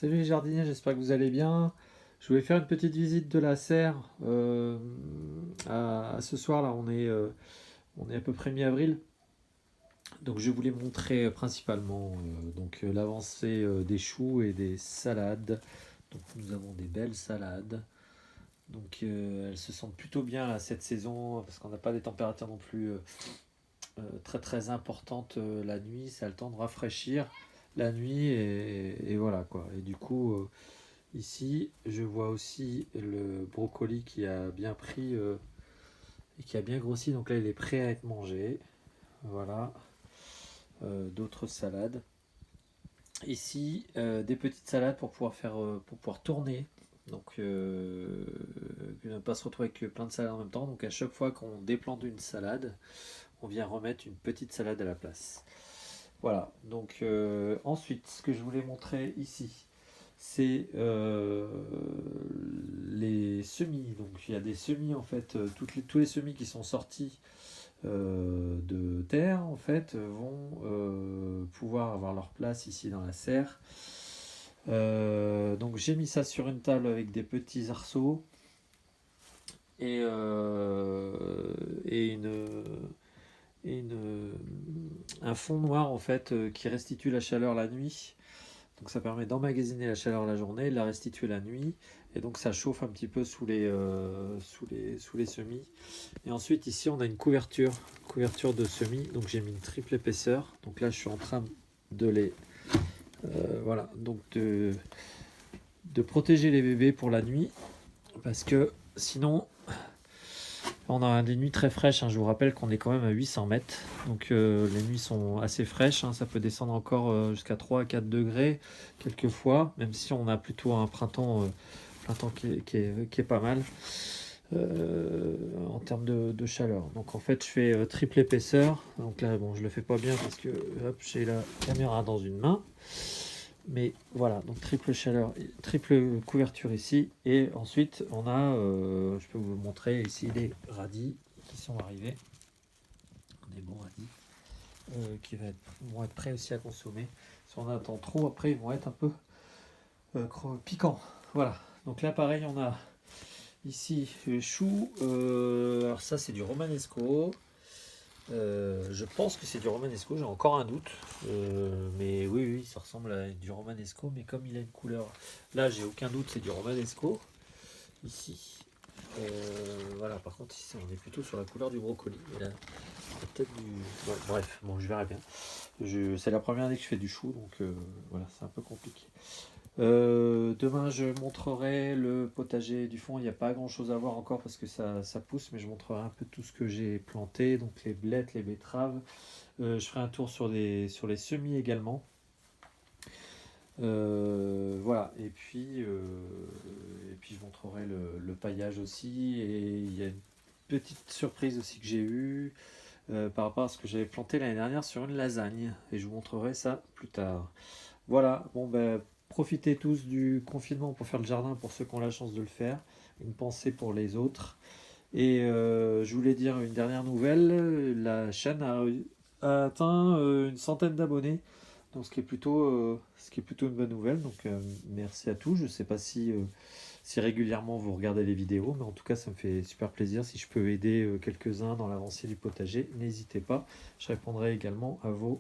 Salut les jardiniers, j'espère que vous allez bien. Je voulais faire une petite visite de la serre à ce soir là. On est à peu près mi-avril, donc je voulais montrer principalement l'avancée des choux et des salades. Donc nous avons des belles salades. Donc elles se sentent plutôt bien là, cette saison parce qu'on n'a pas des températures non plus très très importantes la nuit. Ça a le temps de rafraîchir la nuit et voilà quoi. Et du coup. Ici, je vois aussi le brocoli qui a bien pris et qui a bien grossi. Donc là, il est prêt à être mangé. Voilà. D'autres salades. Ici, des petites salades pour pouvoir pour pouvoir tourner. Donc, ne pas se retrouver avec plein de salades en même temps. Donc, à chaque fois qu'on déplante une salade, on vient remettre une petite salade à la place. Voilà. Donc, ensuite, ce que je voulais montrer ici, c'est les semis. Donc il y a des semis en fait, tous les semis qui sont sortis de terre en fait vont pouvoir avoir leur place ici dans la serre. Donc j'ai mis ça sur une table avec des petits arceaux et, et un fond noir en fait qui restitue la chaleur la nuit. Donc ça permet d'emmagasiner la chaleur la journée, de la restituer la nuit. Et donc ça chauffe un petit peu sous les semis. Et ensuite ici on a une couverture de semis. Donc j'ai mis une triple épaisseur. Donc là je suis en train de les voilà donc de protéger les bébés pour la nuit parce que sinon on a des nuits très fraîches, hein. Je vous rappelle qu'on est quand même à 800 mètres. Donc les nuits sont assez fraîches, hein. Ça peut descendre encore jusqu'à 3 à 4 degrés quelquefois, même si on a plutôt un printemps qui est pas mal en termes de chaleur. Donc en fait je fais triple épaisseur. Donc là bon je le fais pas bien parce que hop, j'ai la caméra dans une main. Mais voilà, donc triple chaleur, triple couverture ici. Et ensuite, on a, je peux vous montrer ici les radis qui sont arrivés. Des bons radis vont être prêts aussi à consommer. Si on attend trop, après, ils vont être un peu piquants. Voilà, donc là, pareil, on a ici les choux. Alors, ça, c'est du romanesco. Je pense que c'est du romanesco, j'ai encore un doute. Mais oui, oui, ça ressemble à du romanesco, mais comme il a une couleur. Là, j'ai aucun doute, c'est du romanesco. Ici. Voilà, par contre, ici, on est plutôt sur la couleur du brocoli. Et là, peut-être du. Ouais, bref, bon, je verrai bien. C'est la première année que je fais du chou, donc voilà, c'est un peu compliqué. Demain, je montrerai le potager du fond. Il n'y a pas grand chose à voir encore parce que ça pousse, mais je montrerai un peu tout ce que j'ai planté, donc les blettes, les betteraves. Je ferai un tour sur les semis également. Voilà, et puis je montrerai le paillage aussi. Et il y a une petite surprise aussi que j'ai eue par rapport à ce que j'avais planté l'année dernière sur une lasagne. Et je vous montrerai ça plus tard. Voilà, bon ben, profitez tous du confinement pour faire le jardin pour ceux qui ont la chance de le faire. Une pensée pour les autres. Et je voulais dire une dernière nouvelle, la chaîne a atteint une centaine d'abonnés, donc ce qui est plutôt une bonne nouvelle. Donc merci à tous. Je ne sais pas si régulièrement vous regardez les vidéos, mais en tout cas ça me fait super plaisir. Si je peux aider quelques-uns dans l'avancée du potager, n'hésitez pas. Je répondrai également à vos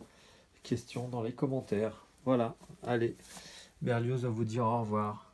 questions dans les commentaires. Voilà, allez, Berlioz va vous dire au revoir.